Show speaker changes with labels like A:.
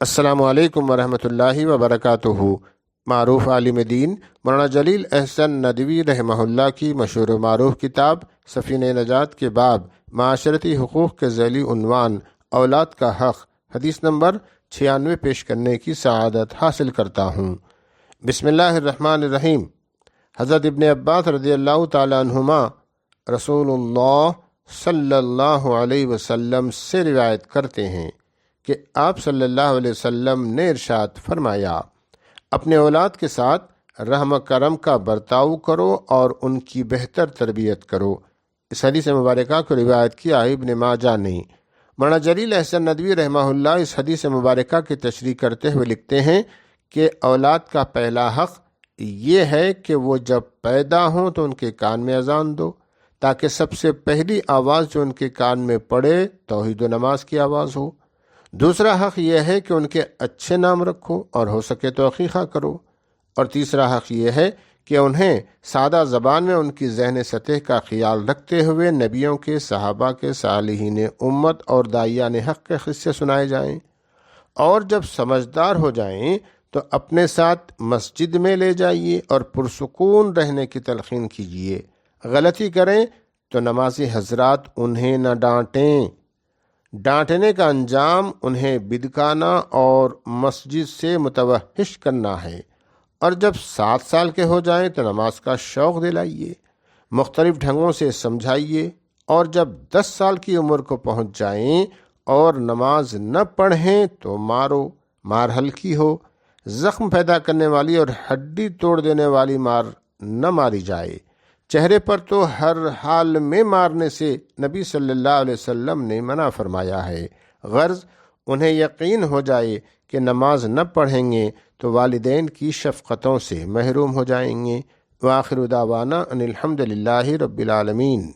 A: السلام علیکم ورحمۃ اللہ وبرکاتہ۔ معروف عالم دین مولانا جلیل احسن ندوی رحمہ اللہ کی مشہور و معروف کتاب سفینہ نجات کے باب معاشرتی حقوق کے ذیلی عنوان اولاد کا حق حدیث نمبر 96 پیش کرنے کی سعادت حاصل کرتا ہوں۔ بسم اللہ الرحمن الرحیم۔ حضرت ابن عباس رضی اللہ تعالی عنہما رسول اللہ صلی اللہ علیہ وسلم سے روایت کرتے ہیں کہ آپ صلی اللہ علیہ وسلم نے ارشاد فرمایا، اپنے اولاد کے ساتھ رحم و کرم کا برتاؤ کرو اور ان کی بہتر تربیت کرو۔ اس حدیث مبارکہ کو روایت کیا ہے ابن ماجہ نے۔ مولانا جلیل احسن ندوی رحمہ اللہ اس حدیث مبارکہ کی تشریح کرتے ہوئے لکھتے ہیں کہ اولاد کا پہلا حق یہ ہے کہ وہ جب پیدا ہوں تو ان کے کان میں اذان دو، تاکہ سب سے پہلی آواز جو ان کے کان میں پڑے توحید و نماز کی آواز ہو۔ دوسرا حق یہ ہے کہ ان کے اچھے نام رکھو اور ہو سکے تو عقیقہ کرو۔ اور تیسرا حق یہ ہے کہ انہیں سادہ زبان میں ان کی ذہن سطح کا خیال رکھتے ہوئے نبیوں کے، صحابہ کے، صالحین امت اور داعیان حق کے قصے سنائے جائیں، اور جب سمجھدار ہو جائیں تو اپنے ساتھ مسجد میں لے جائیے اور پرسکون رہنے کی تلقین کیجیے۔ غلطی کریں تو نمازی حضرات انہیں نہ ڈانٹیں، ڈانٹنے کا انجام انہیں بدکانا اور مسجد سے متوحش کرنا ہے۔ اور جب 7 سال کے ہو جائیں تو نماز کا شوق دلائیے، مختلف ڈھنگوں سے سمجھائیے، اور جب 10 سال کی عمر کو پہنچ جائیں اور نماز نہ پڑھیں تو مارو، مار ہلکی ہو، زخم پیدا کرنے والی اور ہڈی توڑ دینے والی مار نہ ماری جائے۔ چہرے پر تو ہر حال میں مارنے سے نبی صلی اللہ علیہ وسلم نے منع فرمایا ہے، غرض انہیں یقین ہو جائے کہ نماز نہ پڑھیں گے تو والدین کی شفقتوں سے محروم ہو جائیں گے۔ وآخر دعوانا ان الحمد للہ رب العالمین۔